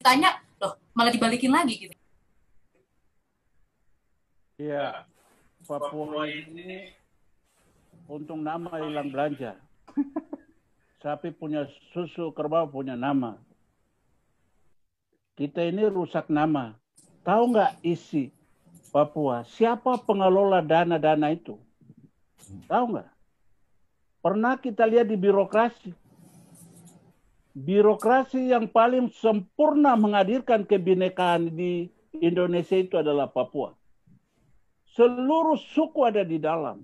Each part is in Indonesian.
ditanya, loh malah dibalikin lagi gitu. Iya, Papua ini untung nama hilang belanja. Sapi punya susu, kerbau punya nama. Kita ini rusak nama. Tahu nggak isi Papua? Siapa pengelola dana-dana itu? Tahu nggak? Pernah kita lihat di birokrasi. Birokrasi yang paling sempurna menghadirkan kebinekaan di Indonesia itu adalah Papua. Seluruh suku ada di dalam.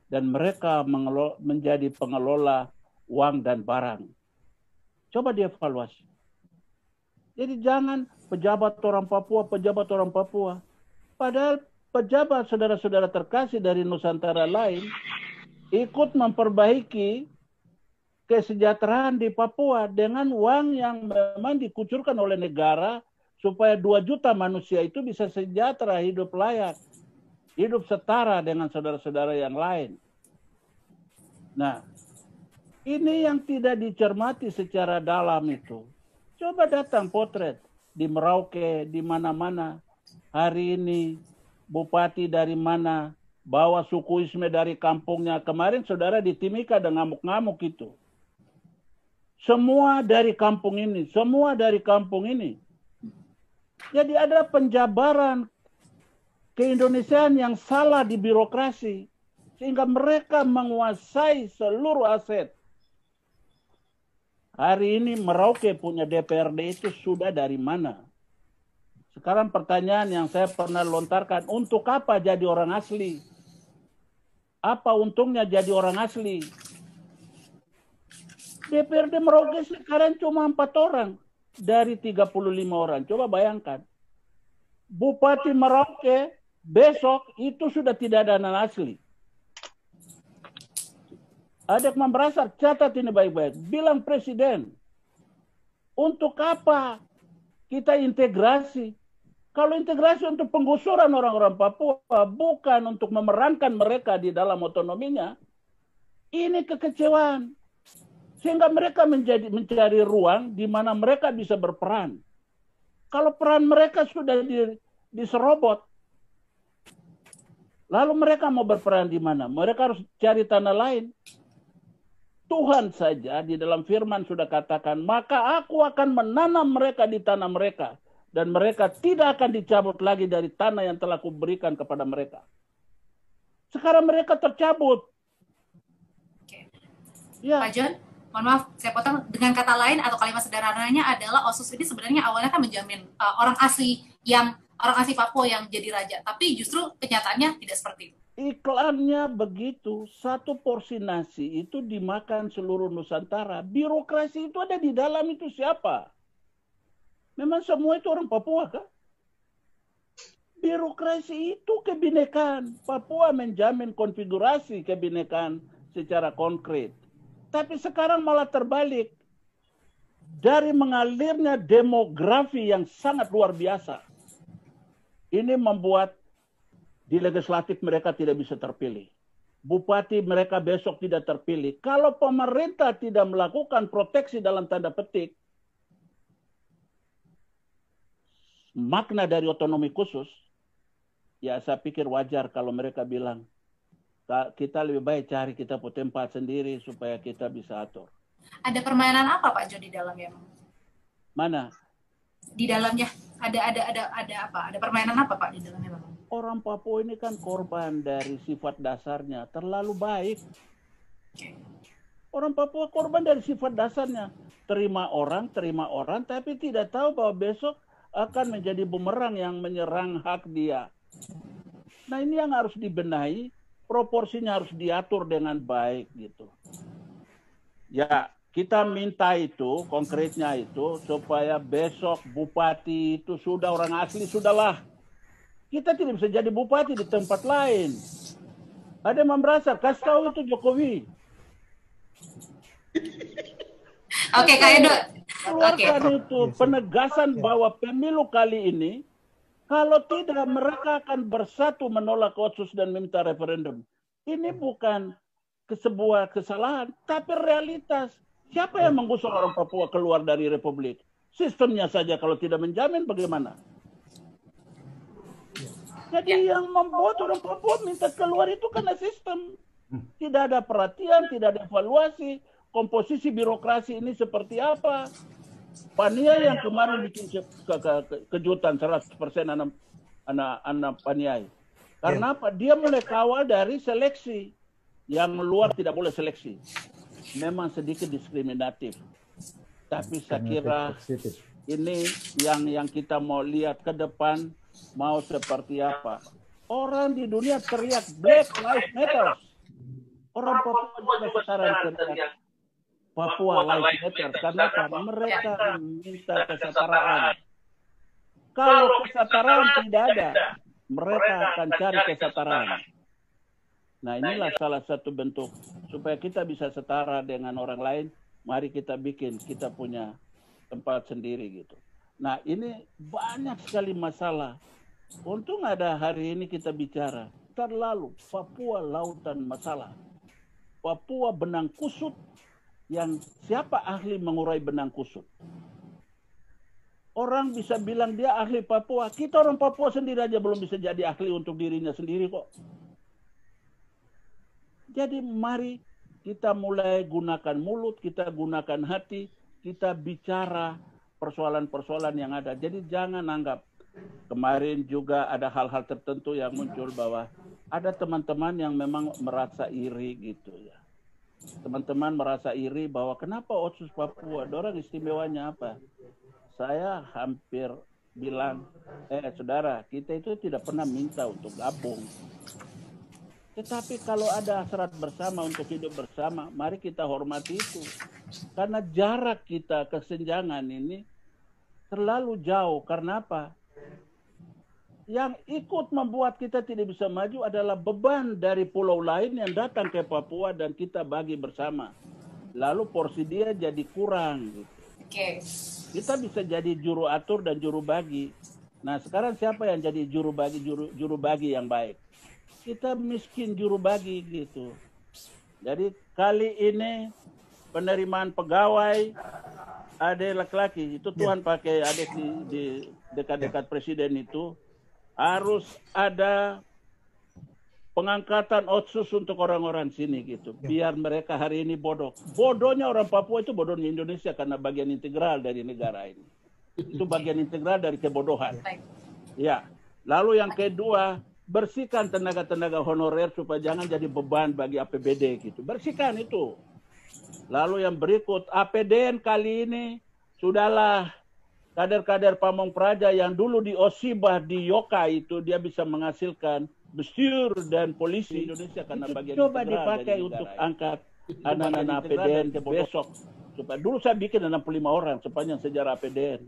Dan mereka menjadi pengelola uang dan barang. Coba dievaluasi. Jadi jangan pejabat orang Papua. Padahal pejabat saudara-saudara terkasih dari Nusantara lain ikut memperbaiki kesejahteraan di Papua dengan uang yang memang dikucurkan oleh negara supaya 2 juta manusia itu bisa sejahtera, hidup layak, hidup setara dengan saudara-saudara yang lain. Nah, ini yang tidak dicermati secara dalam itu. Coba datang potret di Merauke, di mana-mana. Hari ini bupati dari mana, bawa sukuisme dari kampungnya. Kemarin saudara di Timika ada ngamuk-ngamuk itu. Semua dari kampung ini, semua dari kampung ini. Jadi ada penjabaran keindonesiaan yang salah di birokrasi. Sehingga mereka menguasai seluruh aset. Hari ini Merauke punya DPRD itu sudah dari mana? Sekarang pertanyaan yang saya pernah lontarkan, untuk apa jadi orang asli? Apa untungnya jadi orang asli? DPRD Merauke sekarang cuma 4 orang dari 35 orang. Coba bayangkan. Bupati Merauke besok itu sudah tidak ada anak asli. Ada yang merasa, catat ini baik-baik. Bilang presiden, untuk apa kita integrasi? Kalau integrasi untuk penggusuran orang-orang Papua, bukan untuk memerankan mereka di dalam otonominya, ini kekecewaan. Sehingga mereka mencari ruang di mana mereka bisa berperan. Kalau peran mereka sudah diserobot, lalu mereka mau berperan di mana? Mereka harus cari tanah lain. Tuhan saja di dalam firman sudah katakan, maka aku akan menanam mereka di tanah mereka. Dan mereka tidak akan dicabut lagi dari tanah yang telah kuberikan kepada mereka. Sekarang mereka tercabut. Oke. Ya. Pak John, mohon maaf, saya potong. Dengan kata lain atau kalimat sederhananya adalah OSUS ini sebenarnya awalnya kan menjamin orang asli Papua yang jadi raja. Tapi justru kenyataannya tidak seperti itu. Iklannya begitu, 1 porsi nasi itu dimakan seluruh Nusantara. Birokrasi itu ada di dalam itu siapa? Memang semua itu orang Papua kah? Birokrasi itu kebinekaan. Papua menjamin konfigurasi kebinekaan secara konkret. Tapi sekarang malah terbalik. Dari mengalirnya demografi yang sangat luar biasa. Ini membuat di legislatif mereka tidak bisa terpilih. Bupati mereka besok tidak terpilih. Kalau pemerintah tidak melakukan proteksi dalam tanda petik, makna dari otonomi khusus, ya saya pikir wajar kalau mereka bilang, kita lebih baik cari kita punya tempat sendiri supaya kita bisa atur. Ada permainan apa Pak Jo di dalamnya? Mana? Di dalamnya ada apa? Ada permainan apa Pak di dalamnya Bang? Orang Papua ini kan korban dari sifat dasarnya, terlalu baik. Orang Papua korban dari sifat dasarnya. Terima orang, tapi tidak tahu bahwa besok akan menjadi bumerang yang menyerang hak dia. Nah ini yang harus dibenahi, proporsinya harus diatur dengan baik gitu. Ya, kita minta itu, konkretnya itu, supaya besok bupati itu sudah orang asli, sudahlah. Kita tidak bisa jadi bupati di tempat lain. Ada yang merasa, kasih tahu itu Jokowi. Oke, Kak Edo. Keluarkan itu penegasan bahwa pemilu kali ini, kalau tidak mereka akan bersatu menolak otsus dan meminta referendum. Ini bukan sebuah kesalahan, tapi realitas. Siapa yang menggusur orang Papua keluar dari Republik? Sistemnya saja kalau tidak menjamin bagaimana? Jadi yang membuat orang Papua minta keluar itu karena sistem. Tidak ada perhatian, tidak ada evaluasi, komposisi birokrasi ini seperti apa. Paniai yang kemarin bikin kejutan 100% anak Paniai. Karena apa? Dia mulai kawal dari seleksi. Yang luar tidak boleh seleksi. Memang sedikit diskriminatif. Tapi saya kira ini yang kita mau lihat ke depan mau seperti apa. Orang di dunia teriak Black Lives Matter. Orang Papua juga sekarang teriak Papua Lives Matter. Karena mereka minta kesetaraan. Kalau kesetaraan tidak ada, mereka akan cari kesetaraan. Nah, inilah salah satu bentuk supaya kita bisa setara dengan orang lain. Mari kita bikin, kita punya tempat sendiri gitu. Nah, ini banyak sekali masalah. Untung ada hari ini kita bicara. Terlalu Papua lautan masalah. Papua benang kusut yang siapa ahli mengurai benang kusut? Orang bisa bilang dia ahli Papua. Kita orang Papua sendiri aja belum bisa jadi ahli untuk dirinya sendiri kok. Jadi mari kita mulai gunakan mulut, kita gunakan hati, kita bicara persoalan-persoalan yang ada. Jadi jangan anggap kemarin juga ada hal-hal tertentu yang muncul bahwa ada teman-teman yang memang merasa iri gitu ya. Teman-teman merasa iri bahwa kenapa Otsus Papua, orang istimewanya apa? Saya hampir bilang, saudara, kita itu tidak pernah minta untuk gabung. Tetapi kalau ada hasrat bersama untuk hidup bersama, mari kita hormati itu. Karena jarak kita kesenjangan ini terlalu jauh. Karena apa? Yang ikut membuat kita tidak bisa maju adalah beban dari pulau lain yang datang ke Papua dan kita bagi bersama. Lalu porsi dia jadi kurang. Gitu. Okay. Kita bisa jadi juru atur dan juru bagi. Nah sekarang siapa yang jadi juru bagi yang baik? Kita miskin juru bagi gitu. Jadi kali ini penerimaan pegawai ada laki-laki itu Tuhan pakai ada di dekat-dekat presiden itu harus ada pengangkatan otsus untuk orang-orang sini gitu. Biar mereka hari ini bodoh. Bodohnya orang Papua itu bodohnya Indonesia karena bagian integral dari negara ini. Itu bagian integral dari kebodohan. Ya. Lalu yang kedua, bersihkan tenaga-tenaga honorer supaya jangan jadi beban bagi APBD gitu. Bersihkan itu. Lalu yang berikut, APDN kali ini sudahlah kader-kader Pamong Praja yang dulu di Osibah di Yoka itu dia bisa menghasilkan besyur dan polisi Indonesia karena bagian coba dipakai untuk angkat anak-anak APDN ke besok. Supaya dulu saya bikin 65 orang sepanjang sejarah APDN.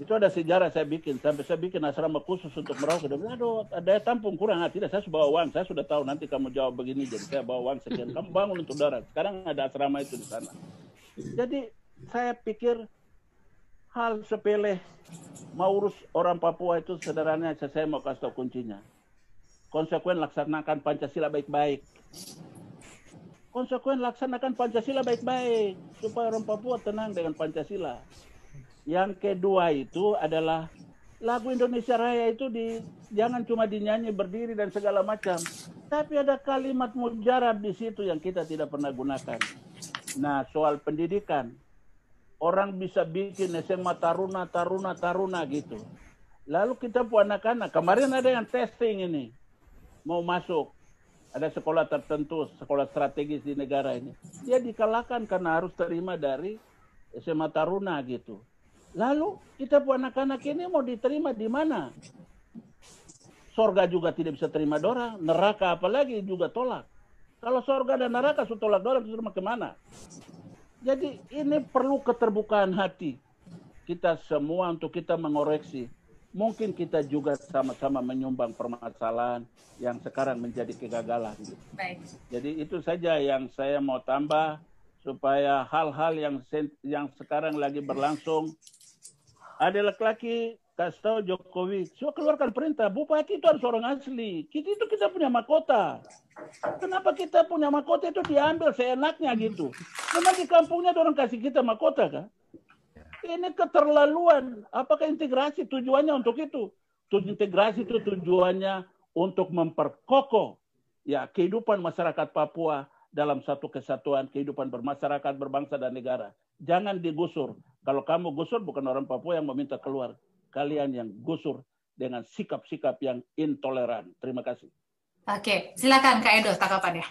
Itu ada sejarah saya bikin, sampai saya bikin asrama khusus untuk Merauke. Aduh, ada tampung kurang. Tidak, saya sudah bawa uang. Saya sudah tahu nanti kamu jawab begini, jadi saya bawa uang sekian. Kamu bangun untuk darat. Sekarang ada asrama itu di sana. Jadi saya pikir hal sepele mau urus orang Papua itu sederhana. Saya mau kasih tahu kuncinya. Konsekuen laksanakan Pancasila baik-baik. Konsekuen laksanakan Pancasila baik-baik supaya orang Papua tenang dengan Pancasila. Yang kedua itu adalah lagu Indonesia Raya itu jangan cuma dinyanyi berdiri dan segala macam, tapi ada kalimat mujarab di situ yang kita tidak pernah gunakan. Nah, soal pendidikan, orang bisa bikin SMA taruna gitu. Lalu kita pun anak-anak, kemarin ada yang testing ini, mau masuk, ada sekolah tertentu, sekolah strategis di negara ini, dia dikalahkan karena harus terima dari SMA taruna gitu. Lalu kita pun anak-anak ini mau diterima di mana? Sorga juga tidak bisa terima dorang, neraka apalagi juga tolak. Kalau sorga dan neraka sudah tolak dorang, itu kemana? Jadi ini perlu keterbukaan hati kita semua untuk kita mengoreksi. Mungkin kita juga sama-sama menyumbang permasalahan yang sekarang menjadi kegagalan. Baik. Jadi itu saja yang saya mau tambah supaya hal-hal yang sekarang lagi berlangsung. Ada laki-laki kasih tahu Jokowi, so keluarkan perintah, bupati itu harus orang asli. Kita punya mahkota. Kenapa kita punya mahkota itu diambil seenaknya gitu? Memang di kampungnya orang kasih kita mahkota kan? Ini keterlaluan. Apakah integrasi tujuannya untuk itu? Integrasi itu tujuannya untuk memperkokoh ya kehidupan masyarakat Papua dalam satu kesatuan, kehidupan bermasyarakat, berbangsa dan negara. Jangan digusur. Kalau kamu gusur, bukan orang Papua yang meminta keluar. Kalian yang gusur dengan sikap-sikap yang intoleran. Terima kasih. Oke, silakan Kak Edo tanggapannya.